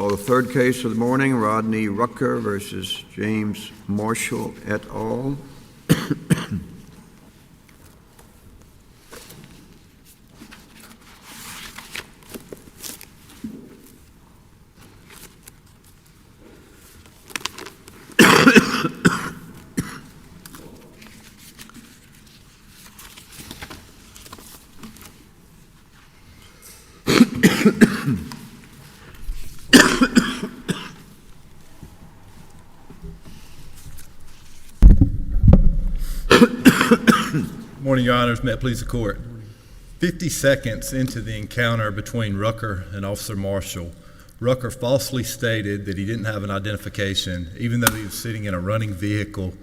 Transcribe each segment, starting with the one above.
Call the third case of the morning, Rodney Rucker versus James Marshall et al. Morning, Your Honors. May it please the Court. 50 seconds into the encounter between Rucker and Officer Marshall, Rucker falsely stated that he didn't have an identification, even though he was sitting in a running vehicle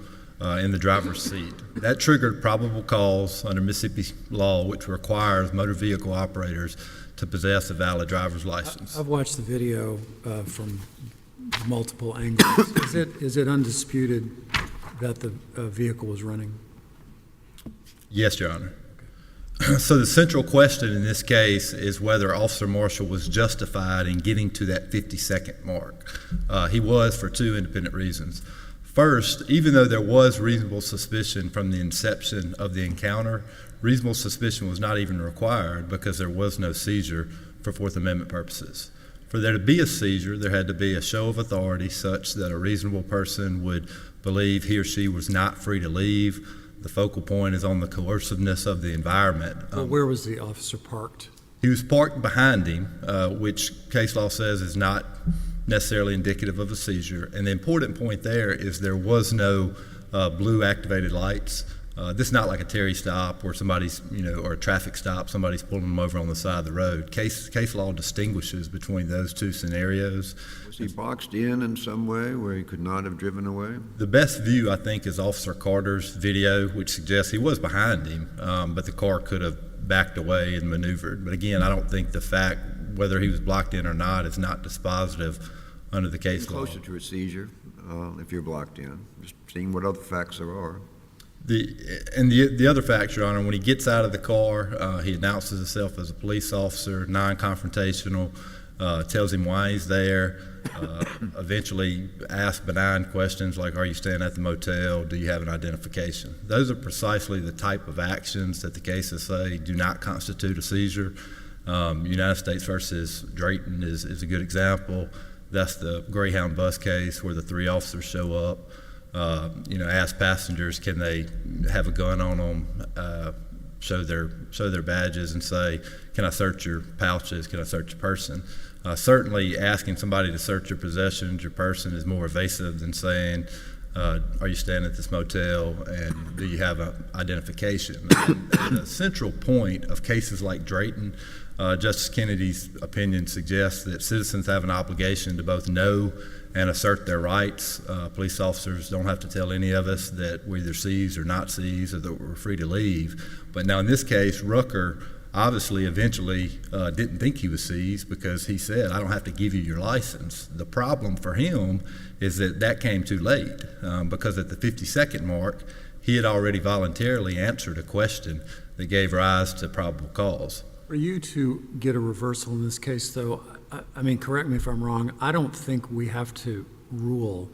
in the driver's seat. That triggered probable cause under Mississippi law, which requires motor vehicle operators to possess a valid driver's license. I've watched the video from multiple angles. Is it undisputed that the vehicle was running? Yes, Your Honor. So the central question in this case is whether Officer Marshall was justified in getting to that 50-second mark. He was for two independent reasons. First, even though there was reasonable suspicion from the inception of the encounter, reasonable suspicion was not even required because there was no seizure for Fourth Amendment purposes. For there to be a seizure, there had to be a show of authority such that a reasonable person would believe he or she was not free to leave. The focal point is on the coerciveness of the environment. Well, where was the officer parked? He was parked behind him, which case law says is not necessarily indicative of a seizure. And the important point there is there was no blue activated lights. This is not like a Terry stop where somebody's, or a traffic stop, somebody's pulling them over on the side of the road. Case law distinguishes between those two scenarios. Was he boxed in some way where he could not have driven away? The best view, I think, is Officer Carter's video, which suggests he was behind him, but the car could have backed away and maneuvered. But again, I don't think the fact whether he was blocked in or not is not dispositive under the case law. Closer to a seizure if you're blocked in. Just seeing what other facts there are. The other fact, Your Honor, when he gets out of the car, he announces himself as a police officer, non-confrontational, tells him why he's there, eventually asks benign questions like, are you staying at the motel? Do you have an identification? Those are precisely the type of actions that the cases say do not constitute a seizure. United States versus Drayton is a good example. That's the Greyhound bus case where the three officers show up. Ask passengers, can they have a gun on them, show their badges and say, can I search your pouches, can I search your person? Certainly asking somebody to search your possessions, your person is more evasive than saying, are you staying at this motel and do you have an identification? And the central point of cases like Drayton, Justice Kennedy's opinion suggests that citizens have an obligation to both know and assert their rights. Police officers don't have to tell any of us that we either seize or not seize or that we're free to leave. But now in this case, Rucker obviously eventually didn't think he was seized because he said, I don't have to give you your license. The problem for him is that came too late because at the 50-second mark, he had already voluntarily answered a question that gave rise to probable cause. For you to get a reversal in this case, though, I mean, correct me if I'm wrong, I don't think we have to rule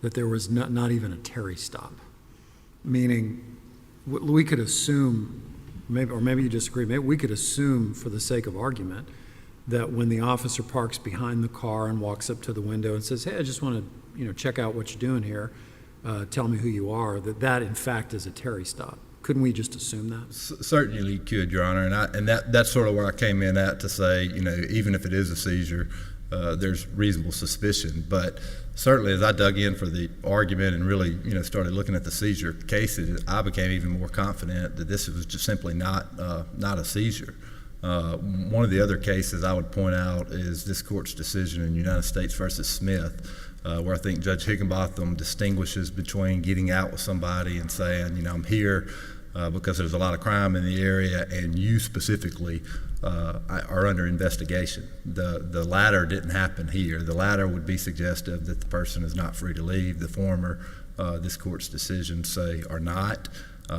that there was not even a Terry stop. Meaning, we could assume, maybe you disagree, maybe we could assume for the sake of argument that when the officer parks behind the car and walks up to the window and says, hey, I just want to check out what you're doing here, tell me who you are, that in fact is a Terry stop. Couldn't we just assume that? Certainly you could, Your Honor, and that's sort of where I came in at to say, even if it is a seizure, there's reasonable suspicion. But certainly as I dug in for the argument and really, started looking at the seizure cases, I became even more confident that this was just simply not a seizure. One of the other cases I would point out is this court's decision in United States versus Smith, where I think Judge Higginbotham distinguishes between getting out with somebody and saying, I'm here because there's a lot of crime in the area and you specifically are under investigation. The latter didn't happen here. The latter would be suggestive that the person is not free to leave. The former, this court's decisions say are not.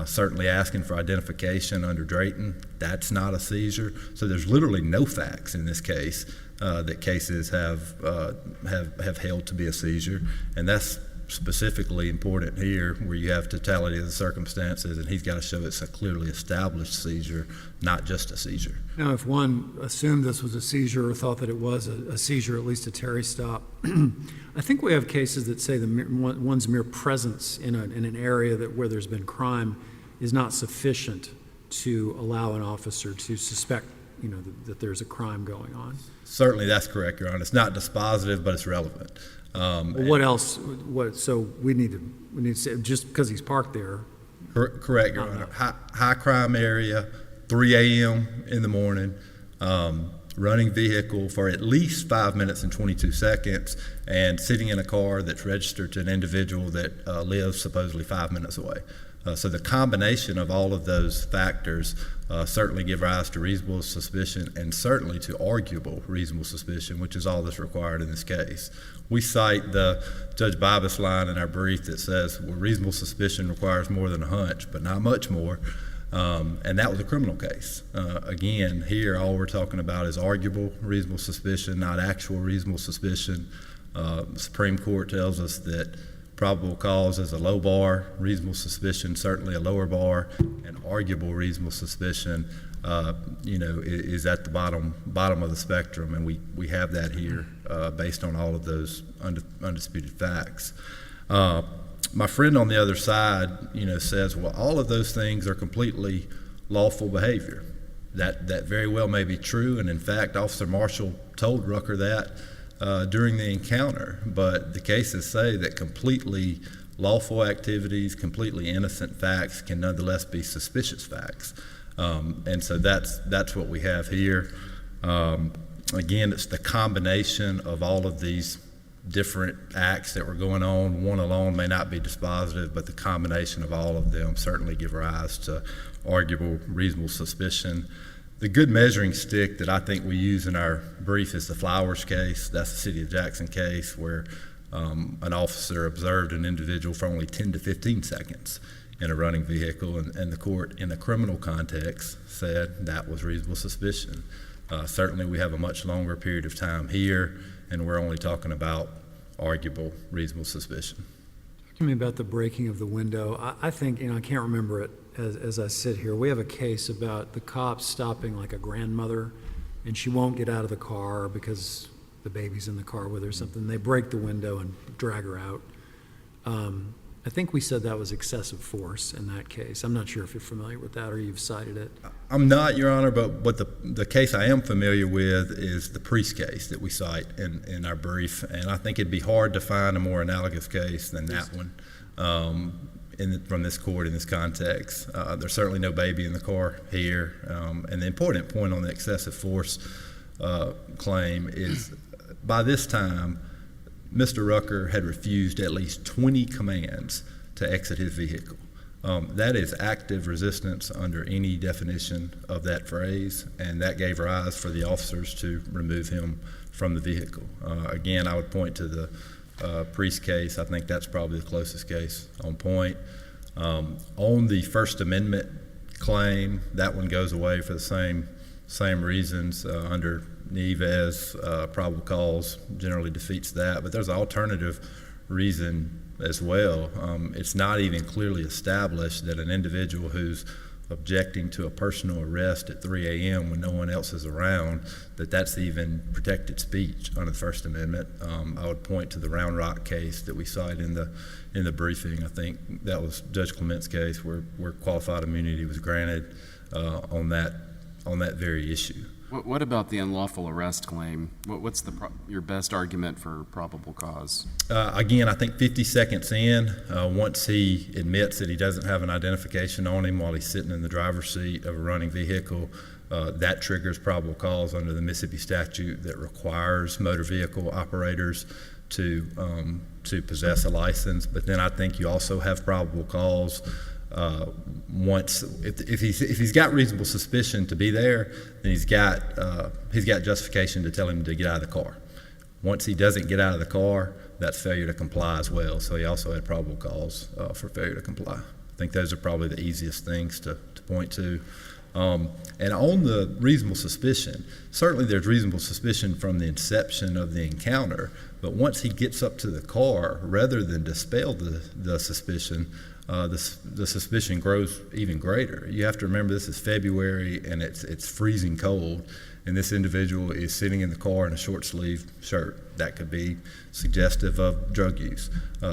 Certainly asking for identification under Drayton, that's not a seizure. So there's literally no facts in this case that cases have held to be a seizure, and that's specifically important here, where you have totality of the circumstances, and he's got to show it's a clearly established seizure, not just a seizure. Now, if one assumed this was a seizure or thought that it was a seizure, at least a Terry stop, I think we have cases that say one's mere presence in an area where there's been crime is not sufficient to allow an officer to suspect, that there's a crime going on. Certainly, that's correct, Your Honor. It's not dispositive, but it's relevant. What else? So we need to say, just because he's parked there. Correct, Your Honor. High crime area, 3 a.m. in the morning, running vehicle for at least 5 minutes and 22 seconds, and sitting in a car that's registered to an individual that lives supposedly 5 minutes away. So the combination of all of those factors certainly give rise to reasonable suspicion, and certainly to arguable reasonable suspicion, which is all that's required in this case. We cite the Judge Bibas line in our brief that says, well, reasonable suspicion requires more than a hunch, but not much more. And that was a criminal case. Again, here all we're talking about is arguable reasonable suspicion, not actual reasonable suspicion. The Supreme Court tells us that probable cause is a low bar, reasonable suspicion certainly a lower bar, and arguable reasonable suspicion, is at the bottom of the spectrum, and we have that here based on all of those undisputed facts. My friend on the other side, says, well, all of those things are completely lawful behavior. That very well may be true, and in fact, Officer Marshall told Rucker that during the encounter, but the cases say that completely lawful activities, completely innocent facts can nonetheless be suspicious facts. And so that's what we have here. Again, it's the combination of all of these different acts that were going on. One alone may not be dispositive, but the combination of all of them certainly give rise to arguable reasonable suspicion. The good measuring stick that I think we use in our brief is the Flowers case. That's the City of Jackson case where an officer observed an individual for only 10 to 15 seconds in a running vehicle, and the court in the criminal context said that was reasonable suspicion. Certainly we have a much longer period of time here, and we're only talking about arguable reasonable suspicion. Talk to me about the breaking of the window. I think, I can't remember it as I sit here. We have a case about the cops stopping like a grandmother, and she won't get out of the car because the baby's in the car with her or something. They break the window and drag her out. I think we said that was excessive force in that case. I'm not sure if you're familiar with that or you've cited it. I'm not, Your Honor, but the case I am familiar with is the Priest case that we cite in our brief, and I think it'd be hard to find a more analogous case than that one from this court in this context. There's certainly no baby in the car here, and the important point on the excessive force claim is by this time, Mr. Rucker had refused at least 20 commands to exit his vehicle. That is active resistance under any definition of that phrase, and that gave rise for the officers to remove him from the vehicle. Again, I would point to the Priest case. I think that's probably the closest case on point. On the First Amendment claim, that one goes away for the same reasons under Neves. Probable cause generally defeats that, but there's an alternative reason as well. It's not even clearly established that an individual who's objecting to a personal arrest at 3 a.m. when no one else is around, that's even protected speech under the First Amendment. I would point to the Round Rock case that we cite in the briefing. I think that was Judge Clement's case where qualified immunity was granted on that very issue. What about the unlawful arrest claim? What's your best argument for probable cause? Again, I think 50 seconds in, once he admits that he doesn't have an identification on him while he's sitting in the driver's seat of a running vehicle, that triggers probable cause under the Mississippi statute that requires motor vehicle operators to possess a license. But then I think you also have probable cause once if he's got reasonable suspicion to be there, then he's got justification to tell him to get out of the car. Once he doesn't get out of the car, that's failure to comply as well. So he also had probable cause for failure to comply. I think those are probably the easiest things to point to. And on the reasonable suspicion, certainly there's reasonable suspicion from the inception of the encounter, but once he gets up to the car, rather than dispel the suspicion, the suspicion grows even greater. You have to remember this is February and it's freezing cold, and this individual is sitting in the car in a short sleeve shirt. That could be suggestive of drug use.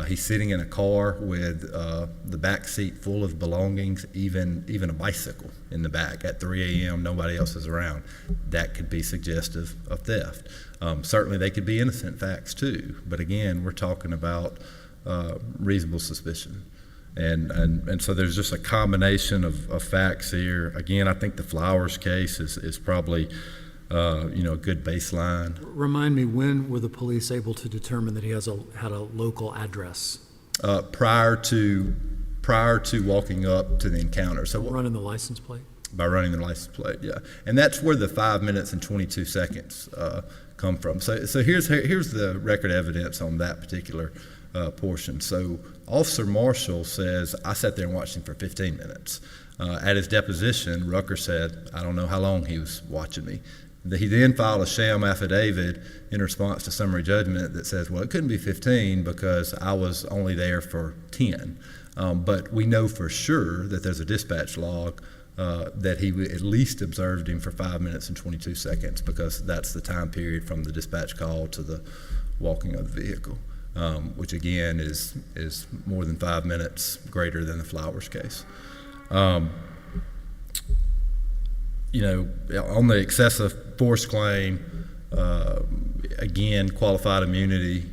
He's sitting in a car with the back seat full of belongings, even a bicycle in the back at 3 a.m. Nobody else is around. That could be suggestive of theft. Certainly they could be innocent facts too, but again, we're talking about reasonable suspicion. And so there's just a combination of facts here. Again, I think the Flowers case is probably a good baseline. Remind me, when were the police able to determine that he had a local address? Prior to walking up to the encounter. So running the license plate? By running the license plate, yeah. And that's where the 5 minutes and 22 seconds come from. So here's the record evidence on that particular portion. So Officer Marshall says, I sat there and watched him for 15 minutes. At his deposition, Rucker said, I don't know how long he was watching me. He then filed a sham affidavit in response to summary judgment that says, well, it couldn't be 15 because I was only there for 10. But we know for sure that there's a dispatch log that he at least observed him for 5 minutes and 22 seconds because that's the time period from the dispatch call to the walking of the vehicle, which again is more than 5 minutes greater than the Flowers case. On the excessive force claim, again, qualified immunity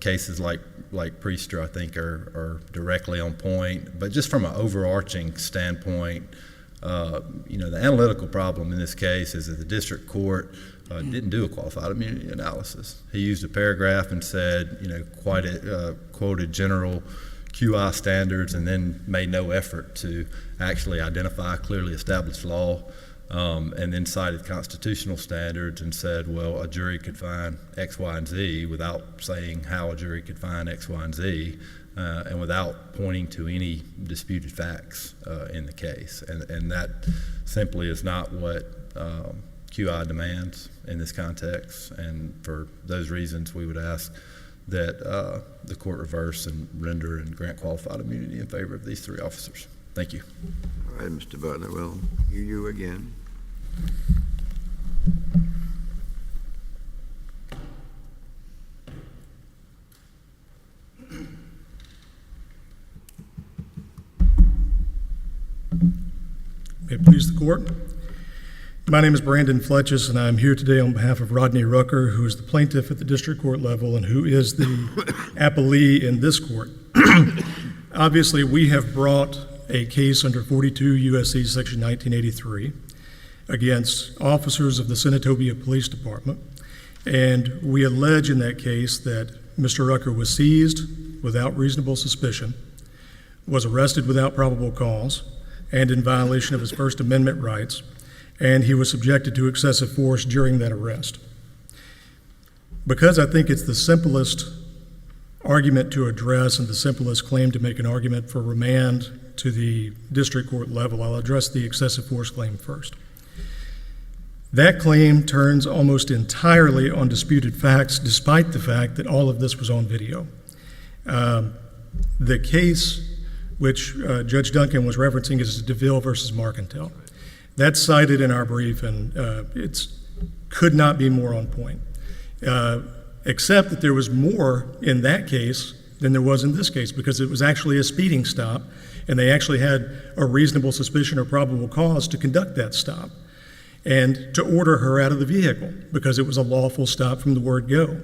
cases like Priester, I think, are directly on point. But just from an overarching standpoint, the analytical problem in this case is that the district court didn't do a qualified immunity analysis. He used a paragraph and said, quoted general QI standards and then made no effort to actually identify clearly established law, and then cited constitutional standards and said, well, a jury could find X, Y, and Z without saying how a jury could find X, Y, and Z, and without pointing to any disputed facts in the case. And that simply is not what QI demands in this context. And for those reasons, we would ask that the court reverse and render and grant qualified immunity in favor of these three officers. Thank you. All right, Mr. Butler, we'll hear you again. May it please the court. My name is Brandon Flechas, and I'm here today on behalf of Rodney Rucker, who is the plaintiff at the district court level and who is the appellee in this court. Obviously, we have brought a case under 42 U.S.C. Section 1983 against officers of the Senatobia Police Department, and we allege in that case that Mr. Rucker was seized without reasonable suspicion, was arrested without probable cause, and in violation of his First Amendment rights, and he was subjected to excessive force during that arrest. Because I think it's the simplest argument to address and the simplest claim to make an argument for remand to the district court level, I'll address the excessive force claim first. That claim turns almost entirely on disputed facts, despite the fact that all of this was on video. The case which Judge Duncan was referencing is DeVille versus Marcantel. That's cited in our brief, and it could not be more on point, except that there was more in that case than there was in this case, because it was actually a speeding stop, and they actually had a reasonable suspicion or probable cause to conduct that stop and to order her out of the vehicle because it was a lawful stop from the word go.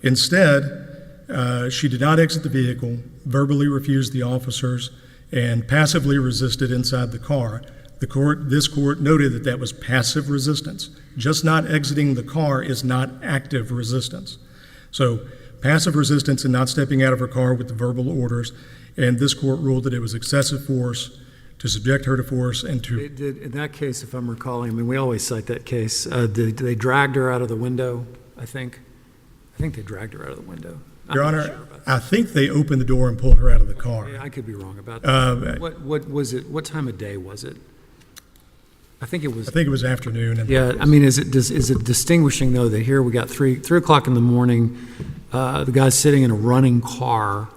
Instead, she did not exit the vehicle, verbally refused the officers, and passively resisted inside the car. This court noted that that was passive resistance. Just not exiting the car is not active resistance. So passive resistance and not stepping out of her car with the verbal orders, and this court ruled that it was excessive force to subject her to force and to... In that case, if I'm recalling, I mean, we always cite that case, they dragged her out of the window, I think. I think they dragged her out of the window. Your Honor, I think they opened the door and pulled her out of the car. Yeah, I could be wrong about that. What was it? What time of day was it? I think it was. I think it was afternoon. And Yeah, I mean, is it distinguishing, though, that here we got 3 o'clock in the morning, the guy's sitting in a running car.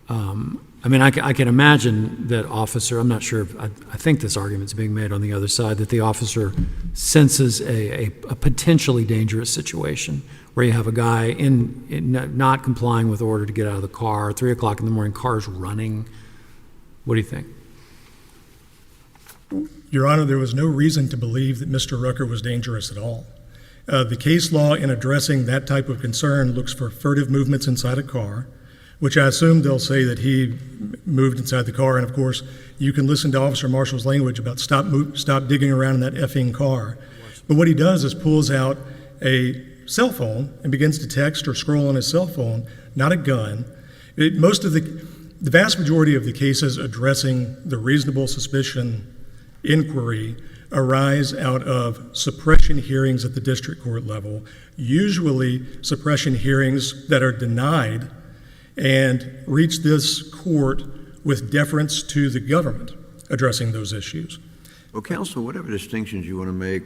I mean, I can imagine that officer, I'm not sure, I think this argument's being made on the other side, that the officer senses a potentially dangerous situation where you have a guy not complying with order to get out of the car, 3 o'clock in the morning, car's running. What do you think? Your Honor, there was no reason to believe that Mr. Rucker was dangerous at all. The case law in addressing that type of concern looks for furtive movements inside a car, which I assume they'll say that he moved inside the car. And of course, you can listen to Officer Marshall's language about stop digging around in that effing car. But what he does is pulls out a cell phone and begins to text or scroll on his cell phone, not a gun. The vast majority of the cases addressing the reasonable suspicion inquiry arise out of suppression hearings at the district court level, usually suppression hearings that are denied and reach this court with deference to the government addressing those issues. Well, counsel, whatever distinctions you want to make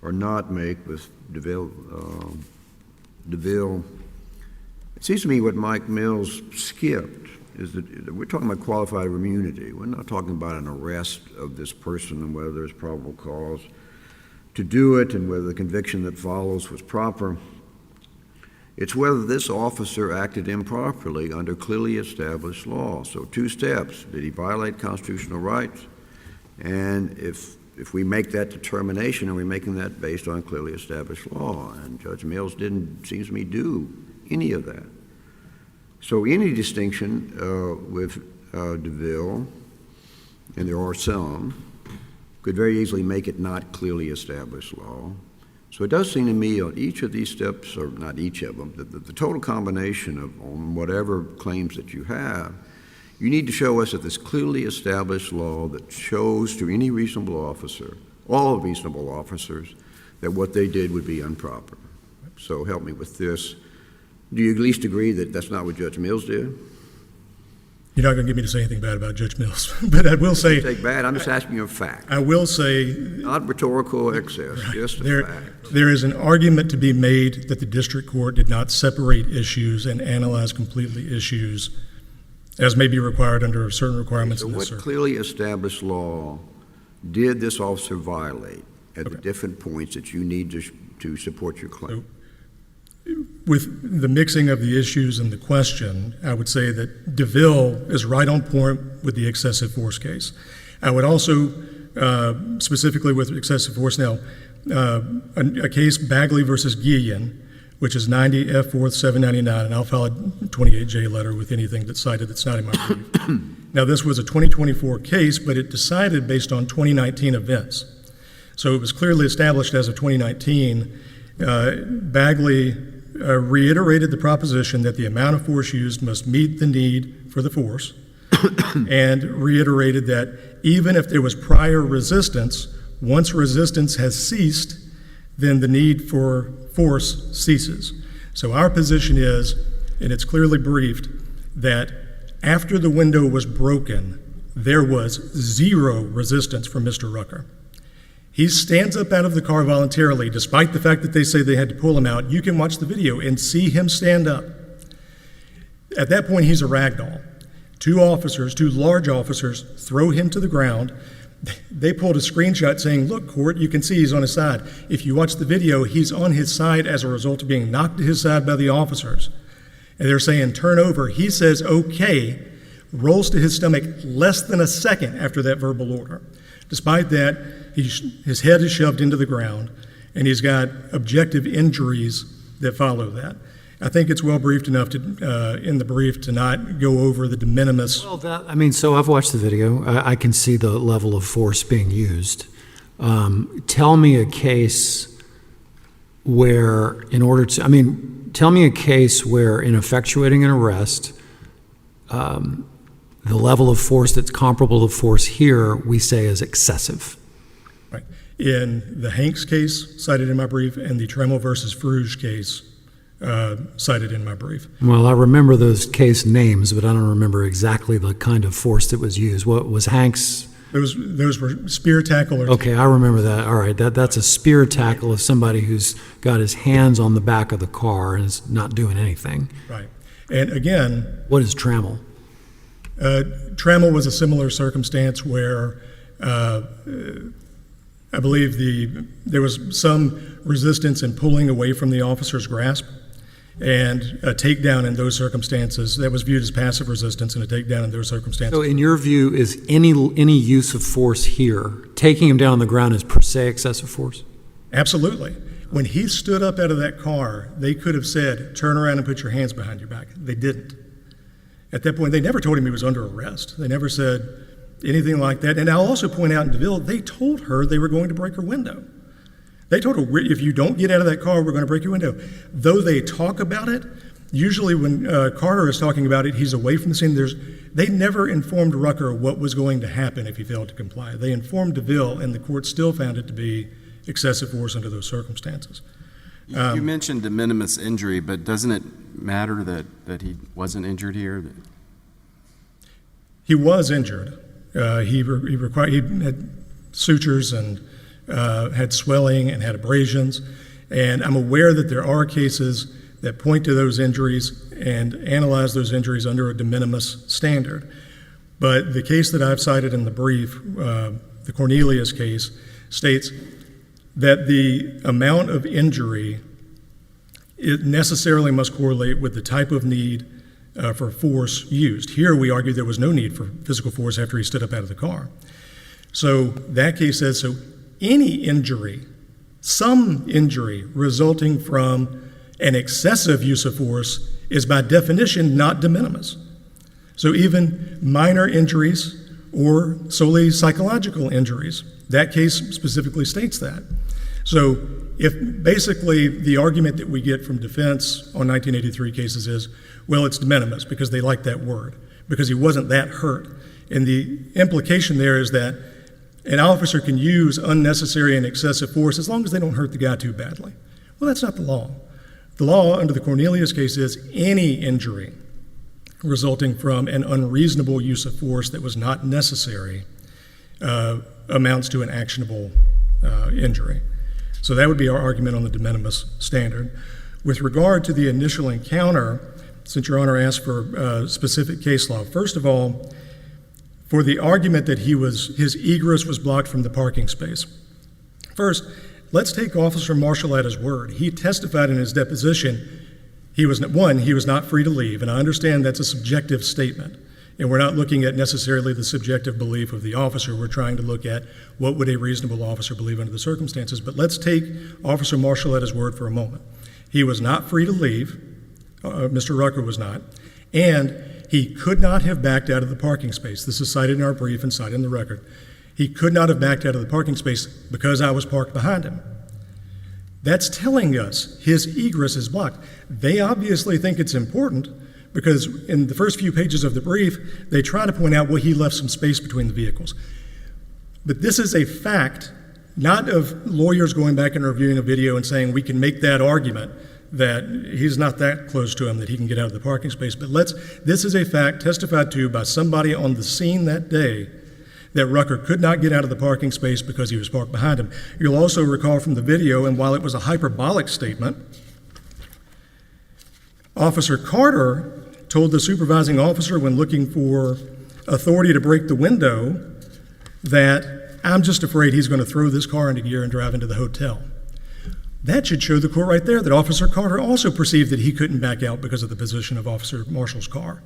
or not make with DeVille, it seems to me what Mike Mills skipped is that we're talking about qualified immunity. We're not talking about an arrest of this person and whether there's probable cause to do it and whether the conviction that follows was proper. It's whether this officer acted improperly under clearly established law. So 2 steps. Did he violate constitutional rights? And if we make that determination, are we making that based on clearly established law? And Judge Mills didn't, seems to me, do any of that. So any distinction with DeVille, and there are some, could very easily make it not clearly established law. So it does seem to me on each of these steps, or not each of them, the total combination of on whatever claims that you have, you need to show us that this clearly established law that shows to any reasonable officer, all reasonable officers, that what they did would be improper. So help me with this. Do you at least agree that that's not what Judge Mills did? You're not going to get me to say anything bad about Judge Mills, but I will say... Take bad. I'm just asking you a fact. I will say... Not rhetorical excess, just a fact. There is an argument to be made that the district court did not separate issues and analyze completely issues as may be required under certain requirements in this So what circuit. clearly established law did this officer violate at the different points that you need to support your claim? With the mixing of the issues and the question, I would say that DeVille is right on point with the excessive force case. I would also, specifically with excessive force now, a case Bagley versus Guillen, which is 90 F 4th 799, and I'll file a 28J letter with anything that's cited that's not in my brief. Now, this was a 2024 case, but it decided based on 2019 events. So it was clearly established as of 2019. Bagley reiterated the proposition that the amount of force used must meet the need for the force and reiterated that even if there was prior resistance, once resistance has ceased, then the need for force ceases. So our position is, and it's clearly briefed, that after the window was broken, there was zero resistance from Mr. Rucker. He stands up out of the car voluntarily, despite the fact that they say they had to pull him out. You can watch the video and see him stand up. At that point, he's a ragdoll. 2 large officers, throw him to the ground. They pulled a screenshot saying, look, court, you can see he's on his side. If you watch the video, he's on his side as a result of being knocked to his side by the officers. And they're saying, turn over. He says, okay, rolls to his stomach less than a second after that verbal order. Despite that, his head is shoved into the ground, and he's got objective injuries that follow that. I think it's well briefed enough in the brief to not go over the de minimis. Well, so I've watched the video. I can see the level of force being used. Tell me a case where, tell me a case where in effectuating an arrest, the level of force that's comparable to force here, we say is excessive. Right. In the Hanks case cited in my brief and the Tremel versus Fruge case cited in my brief. Well, I remember those case names, but I don't remember exactly the kind of force that was used. What was Hanks? Those were spear tackle or Okay, I remember that. All right, that's a spear tackle of somebody who's got his hands on the back of the car and is not doing anything. right. And again, What is trammel? Trammel was a similar circumstance where I believe there was some resistance in pulling away from the officer's grasp, and a takedown in those circumstances, that was viewed as passive resistance, and a takedown in those circumstances. So in your view, is any use of force here, taking him down on the ground, is per se excessive force? Absolutely. When he stood up out of that car, they could have said, turn around and put your hands behind your back. They didn't. At that point, they never told him he was under arrest. They never said anything like that. And I'll also point out in DeVille, they told her they were going to break her window. They told her, if you don't get out of that car, we're going to break your window. Though they talk about it, usually when Carter is talking about it, he's away from the scene. They never informed Rucker what was going to happen if he failed to comply. They informed DeVille, and the court still found it to be excessive force under those circumstances. You mentioned de minimis injury, but doesn't it matter that he wasn't injured here? He was injured. He had sutures and had swelling and had abrasions. And I'm aware that there are cases that point to those injuries and analyze those injuries under a de minimis standard. But the case that I've cited in the brief, the Cornelius case, states that the amount of injury, it necessarily must correlate with the type of need for force used. Here we argue there was no need for physical force after he stood up out of the car. So that case says, so any injury, some injury resulting from an excessive use of force is by definition not de minimis. So even minor injuries or solely psychological injuries, that case specifically states that. So if basically the argument that we get from defense on 1983 cases is, well, it's de minimis because they like that word, because he wasn't that hurt. And the implication there is that an officer can use unnecessary and excessive force as long as they don't hurt the guy too badly. Well, that's not the law. The law under the Cornelius case is any injury resulting from an unreasonable use of force that was not necessary amounts to an actionable injury. So that would be our argument on the de minimis standard. With regard to the initial encounter, since Your Honor asked for specific case law, first of all, for the argument that his egress was blocked from the parking space. First, let's take Officer Marshall at his word. He testified in his deposition he was not free to leave, and I understand that's a subjective statement, and we're not looking at necessarily the subjective belief of the officer. We're trying to look at what would a reasonable officer believe under the circumstances. But let's take Officer Marshall at his word for a moment. He was not free to leave. Mr. Rucker was not, and he could not have backed out of the parking space. This is cited in our brief and cited in the record. He could not have backed out of the parking space because I was parked behind him. That's telling us his egress is blocked. They obviously think it's important because in the first few pages of the brief, they try to point out, well, he left some space between the vehicles. But this is a fact, not of lawyers going back and reviewing a video and saying we can make that argument that he's not that close to him that he can get out of the parking space. But this is a fact testified to by somebody on the scene that day that Rucker could not get out of the parking space because he was parked behind him. You'll also recall from the video, and while it was a hyperbolic statement, Officer Carter told the supervising officer when looking for authority to break the window that I'm just afraid he's going to throw this car into gear and drive into the hotel. That should show the court right there that Officer Carter also perceived that he couldn't back out because of the position of Officer Marshall's car.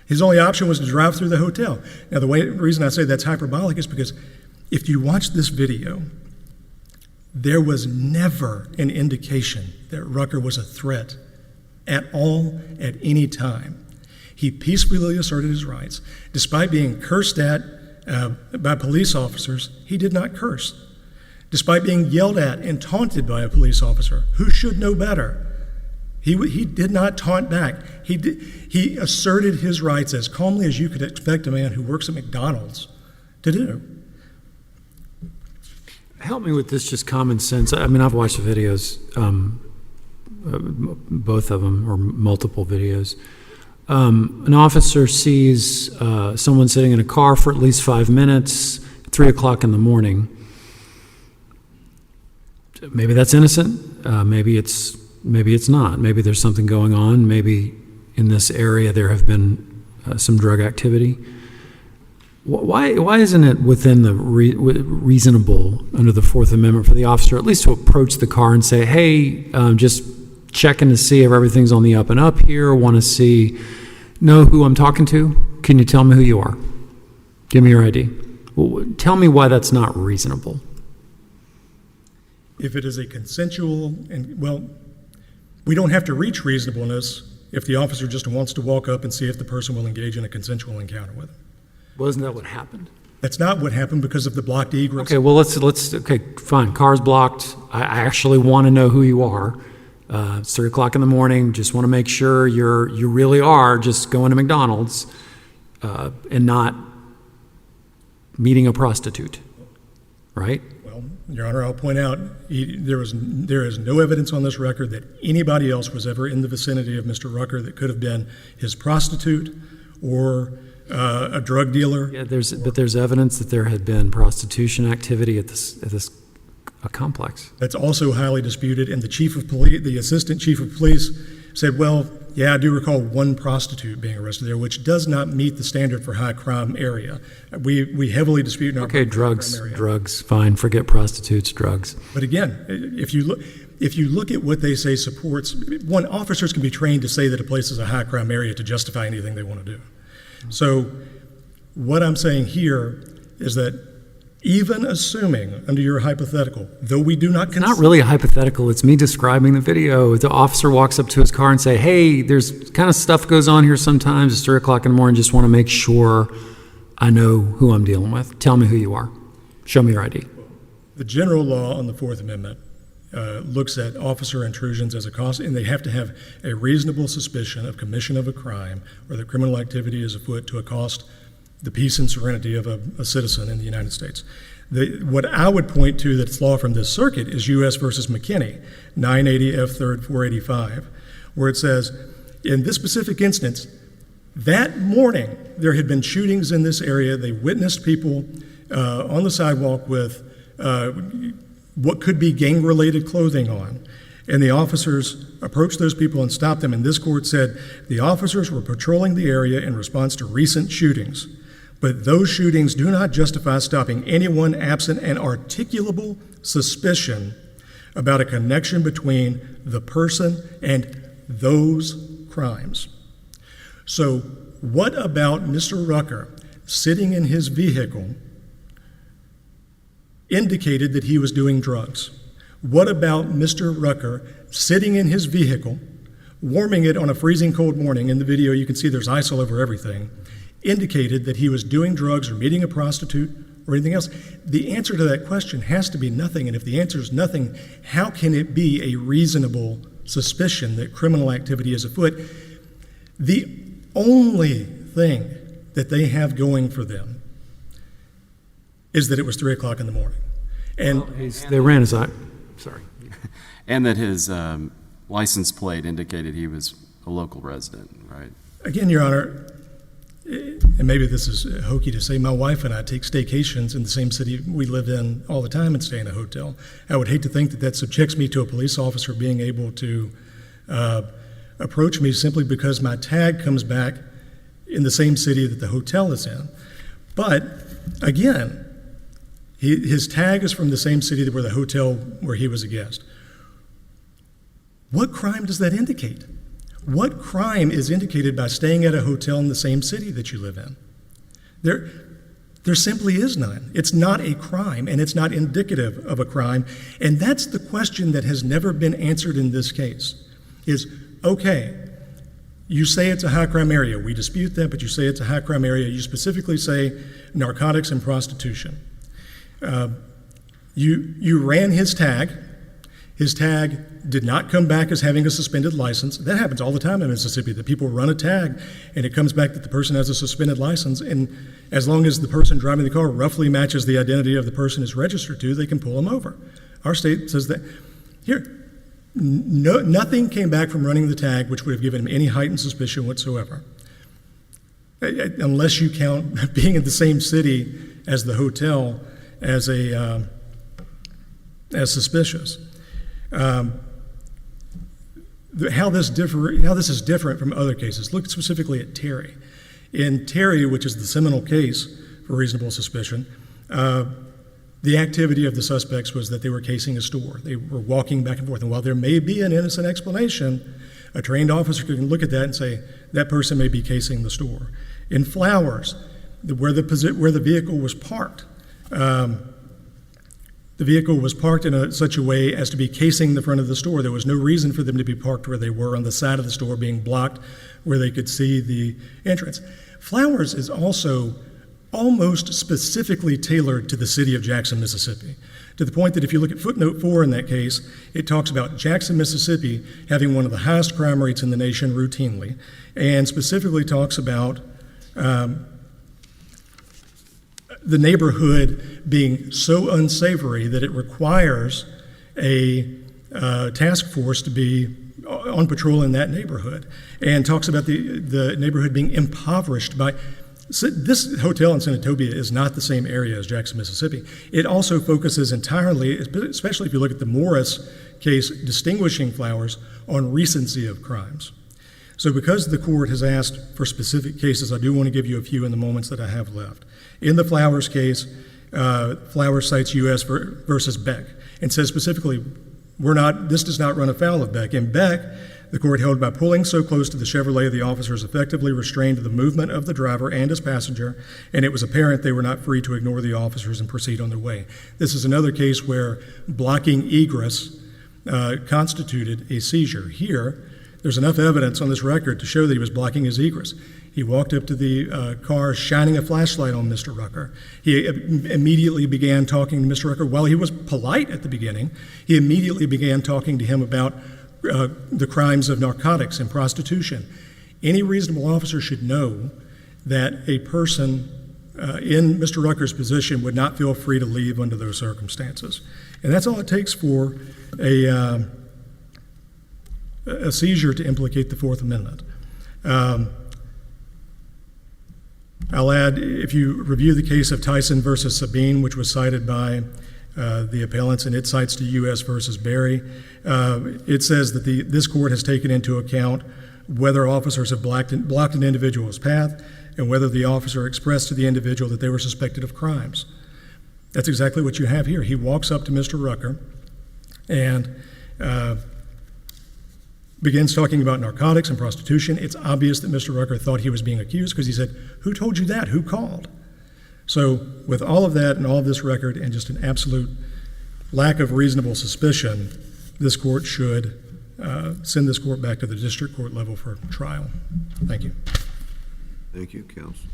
His only option was to drive through the hotel. Now, the reason I say that's hyperbolic is because if you watch this video, there was never an indication that Rucker was a threat at all at any time. He peacefully asserted his rights. Despite being cursed at by police officers, he did not curse. Despite being yelled at and taunted by a police officer who should know better, he did not taunt back. He asserted his rights as calmly as you could expect a man who works at McDonald's to do. Help me with this, just common sense. I mean, I've watched the videos, both of them, or multiple videos. An officer sees someone sitting in a car for at least 5 minutes. At 3 o'clock in the morning. Maybe that's innocent. Maybe it's not. Maybe there's something going on. Maybe in this area there have been some drug activity. Why isn't it within the reasonable under the Fourth Amendment for the officer at least to approach the car and say, "Hey, just checking to see if everything's on the up and up here. Want to know who I'm talking to? Can you tell me who you are? Give me your ID." Well, tell me why that's not reasonable. If it is a consensual, we don't have to reach reasonableness if the officer just wants to walk up and see if the person will engage in a consensual encounter with him. Wasn't that what happened? That's not what happened because of the blocked egress. Okay, well, okay, fine. Car's blocked. I actually want to know who you are. It's 3 o'clock in the morning. Just want to make sure you really are just going to McDonald's and not meeting a prostitute, right? Well, Your Honor, I'll point out there is no evidence on this record that anybody else was ever in the vicinity of Mr. Rucker that could have been his prostitute or a drug dealer. Yeah, there's evidence that there had been prostitution activity at this complex. That's also highly disputed, and the assistant chief of police said, "Well, yeah, I do recall one prostitute being arrested there," which does not meet the standard for high crime area. We heavily dispute. Okay, drugs, fine. Forget prostitutes, drugs. But again, if you look at what they say supports, officers can be trained to say that a place is a high crime area to justify anything they want to do. So what I'm saying here is that even assuming under your hypothetical, though we do not... It's not really a hypothetical. It's me describing the video. The officer walks up to his car and say, "Hey, there's kind of stuff goes on here sometimes. It's 3 o'clock in the morning. Just want to make sure I know who I'm dealing with. Tell me who you are. Show me your ID." The general law on the Fourth Amendment looks at officer intrusions as a cost, and they have to have a reasonable suspicion of commission of a crime or that criminal activity is afoot to accost the peace and serenity of a citizen in the United States. What I would point to that's law from this circuit is U.S. versus McKinney, 980 F. 3rd 485, where it says, in this specific instance, that morning there had been shootings in this area. They witnessed people on the sidewalk with what could be gang-related clothing on. And the officers approached those people and stopped them. And this court said the officers were patrolling the area in response to recent shootings. But those shootings do not justify stopping anyone absent an articulable suspicion about a connection between the person and those crimes. So what about Mr. Rucker sitting in his vehicle indicated that he was doing drugs? What about Mr. Rucker sitting in his vehicle, warming it on a freezing cold morning? In the video, you can see there's ice all over everything. Indicated that he was doing drugs or meeting a prostitute or anything else? The answer to that question has to be nothing. And if the answer is nothing, how can it be a reasonable suspicion that criminal activity is afoot? The only thing that they have going for them is that it was 3 o'clock in the morning. And they ran his eye. Sorry. And that his license plate indicated he was a local resident, right? Again, Your Honor, and maybe this is hokey to say, my wife and I take staycations in the same city we live in all the time and stay in a hotel. I would hate to think that that subjects me to a police officer being able to approach me simply because my tag comes back in the same city that the hotel is in. But again, his tag is from the same city where the hotel where he was a guest. What crime does that indicate? What crime is indicated by staying at a hotel in the same city that you live in? There simply is none. It's not a crime, and it's not indicative of a crime. And that's the question that has never been answered in this case, is, okay, you say it's a high crime area. We dispute that, but you say it's a high crime area. You specifically say narcotics and prostitution. You ran his tag. His tag did not come back as having a suspended license. That happens all the time in Mississippi, that people run a tag and it comes back that the person has a suspended license, and as long as the person driving the car roughly matches the identity of the person it's registered to, they can pull them over. Our state says that. Here, nothing came back from running the tag which would have given him any heightened suspicion whatsoever, unless you count being in the same city as the hotel as suspicious. How this is different from other cases. Look specifically at Terry. In Terry, which is the seminal case for reasonable suspicion, the activity of the suspects was that they were casing a store. They were walking back and forth. And while there may be an innocent explanation, a trained officer can look at that and say, that person may be casing the store. In Flowers, where the vehicle was parked, the vehicle was parked in such a way as to be casing the front of the store. There was no reason for them to be parked where they were on the side of the store, being blocked where they could see the entrance. Flowers is also almost specifically tailored to the city of Jackson, Mississippi, to the point that if you look at footnote 4 in that case, it talks about Jackson, Mississippi having one of the highest crime rates in the nation routinely, and specifically talks about the neighborhood being so unsavory that it requires a task force to be on patrol in that neighborhood, and talks about the neighborhood being impoverished by. This hotel in Senatobia is not the same area as Jackson, Mississippi. It also focuses entirely, especially if you look at the Morris case, distinguishing Flowers on recency of crimes. So because the court has asked for specific cases, I do want to give you a few in the moments that I have left. In the Flowers case, Flowers cites U.S. versus Beck and says specifically, this does not run afoul of Beck. In Beck, the court held by pulling so close to the Chevrolet, the officers effectively restrained the movement of the driver and his passenger, and it was apparent they were not free to ignore the officers and proceed on their way. This is another case where blocking egress constituted a seizure. Here, there's enough evidence on this record to show that he was blocking his egress. He walked up to the car, shining a flashlight on Mr. Rucker. He immediately began talking to Mr. Rucker. While he was polite at the beginning, he immediately began talking to him about the crimes of narcotics and prostitution. Any reasonable officer should know that a person in Mr. Rucker's position would not feel free to leave under those circumstances. And that's all it takes for a seizure to implicate the Fourth Amendment. I'll add, if you review the case of Tyson versus Sabine, which was cited by the appellants, and it cites to U.S. versus Berry, it says that this court has taken into account whether officers have blocked an individual's path and whether the officer expressed to the individual that they were suspected of crimes. That's exactly what you have here. He walks up to Mr. Rucker and begins talking about narcotics and prostitution. It's obvious that Mr. Rucker thought he was being accused because he said, "Who told you that? Who called?" So with all of that and all of this record and just an absolute lack of reasonable suspicion, this court should send this court back to the district court level for trial. Thank you. Thank you, Counsel.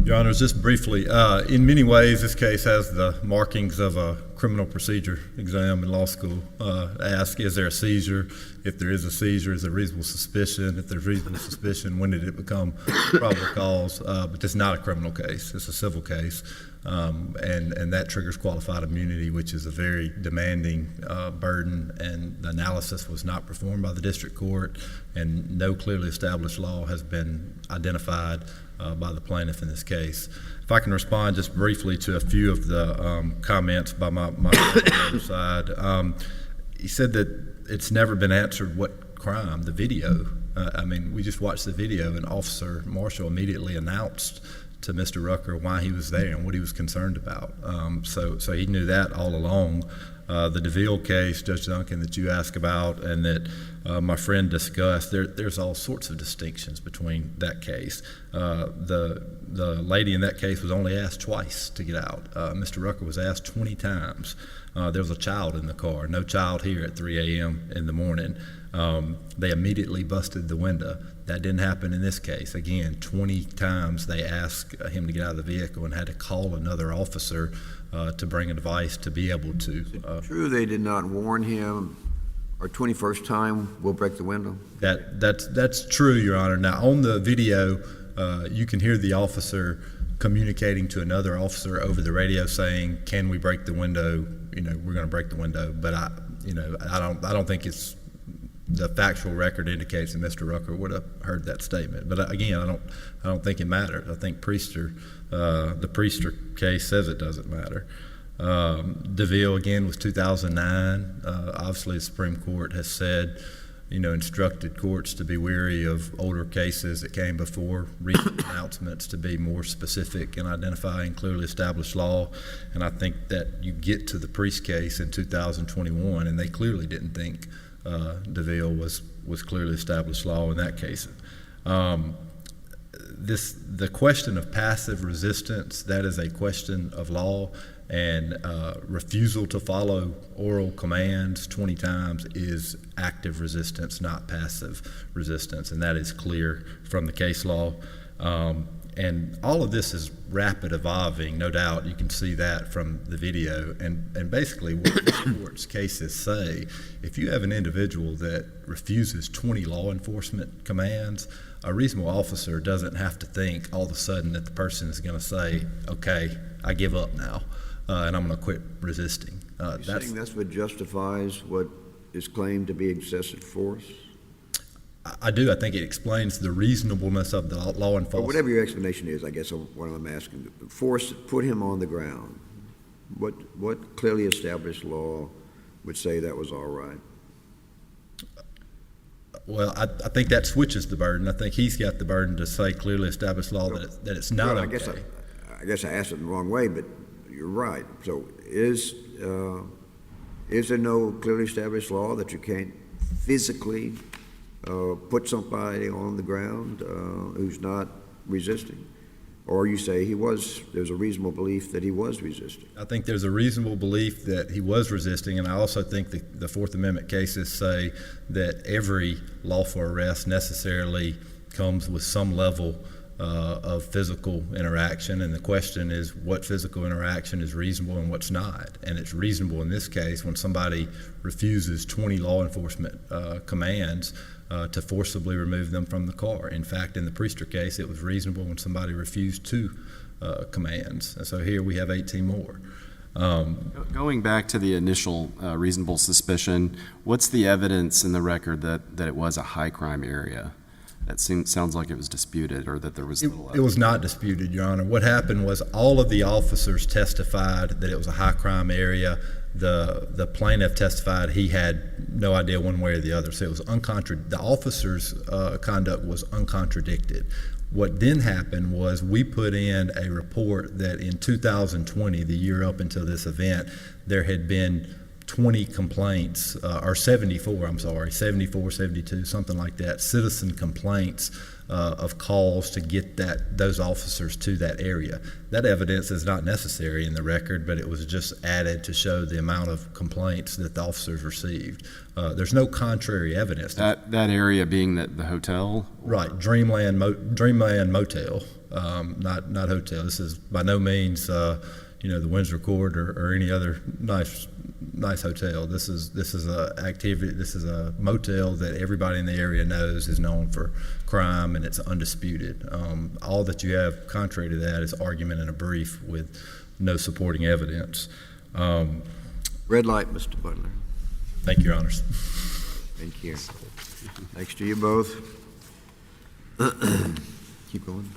Your Honors, just briefly, in many ways, this case has the markings of a criminal procedure exam in law school. Ask, is there a seizure? If there is a seizure, is there reasonable suspicion? If there's reasonable suspicion, when did it become probable cause? But it's not a criminal case. It's a civil case. And that triggers qualified immunity, which is a very demanding burden, and the analysis was not performed by the district court, and no clearly established law has been identified by the plaintiff in this case. If I can respond just briefly to a few of the comments by my other side. He said that it's never been answered what crime, the video. I mean, we just watched the video, and Officer Marshall immediately announced to Mr. Rucker why he was there and what he was concerned about. So he knew that all along. The DeVille case, Judge Duncan, that you asked about and that my friend discussed, there's all sorts of distinctions between that case. The lady in that case was only asked twice to get out. Mr. Rucker was asked 20 times. There was a child in the car, no child here at 3 a.m. in the morning. They immediately busted the window. That didn't happen in this case. Again, 20 times they asked him to get out of the vehicle and had to call another officer to bring a device to be able to. True, they did not warn him, our 21st time, we'll break the window? That's true, Your Honor. Now, on the video, you can hear the officer communicating to another officer over the radio saying, "Can we break the window? You know, we're going to break the window." But I don't think it's the factual record indicates that Mr. Rucker would have heard that statement. But again, I don't think it matters. I think the Priester case says it doesn't matter. DeVille, again, was 2009. Obviously, the Supreme Court has said, instructed courts to be wary of older cases that came before recent announcements to be more specific in identifying clearly established law. And I think that you get to the Priest case in 2021, and they clearly didn't think DeVille was clearly established law in that case. The question of passive resistance, that is a question of law, and refusal to follow oral commands 20 times is active resistance, not passive resistance, and that is clear from the case law. And all of this is rapid evolving, no doubt. You can see that from the video. And basically what the court's cases say, if you have an individual that refuses 20 law enforcement commands, a reasonable officer doesn't have to think all of a sudden that the person is going to say, okay, I give up now, and I'm going to quit resisting. You're saying that's what justifies what is claimed to be excessive force? I do. I think it explains the reasonableness of the law enforcement. Or whatever your explanation is, I guess what I'm asking. Force, put him on the ground. What clearly established law would say that was all right? Well, I think that switches the burden. I think he's got the burden to say clearly established law that it's not okay. I guess I asked it in the wrong way, but you're right. So is there no clearly established law that you can't physically put somebody on the ground who's not resisting? Or you say there's a reasonable belief that he was resisting? I think there's a reasonable belief that he was resisting, and I also think the Fourth Amendment cases say that every lawful arrest necessarily comes with some level of physical interaction, and the question is what physical interaction is reasonable and what's not. And it's reasonable in this case when somebody refuses 20 law enforcement commands to forcibly remove them from the car. In fact, in the Priester case, it was reasonable when somebody refused 2 commands. And so here we have 18 more. Going back to the initial reasonable suspicion, what's the evidence in the record that it was a high crime area? That sounds like it was disputed, or that there was little evidence. It was not disputed, Your Honor. What happened was all of the officers testified that it was a high crime area. The plaintiff testified he had no idea one way or the other. So it was the officers' conduct was uncontradicted. What then happened was we put in a report that in 2020, the year up until this event, there had been 20 complaints, or 74, 72, something like that, citizen complaints of calls to get those officers to that area. That evidence is not necessary in the record, but it was just added to show the amount of complaints that the officers received. There's no contrary evidence. That area being the hotel? Right, Dreamland Motel, not hotel. This is by no means the Windsor Court or any other nice hotel. This is a activity. This is a motel that everybody in the area knows is known for crime, and it's undisputed. All that you have contrary to that is argument in a brief with no supporting evidence. Red light, Mr. Butler. Thank you, Your Honors. Thank you. Thanks to you both. Keep going.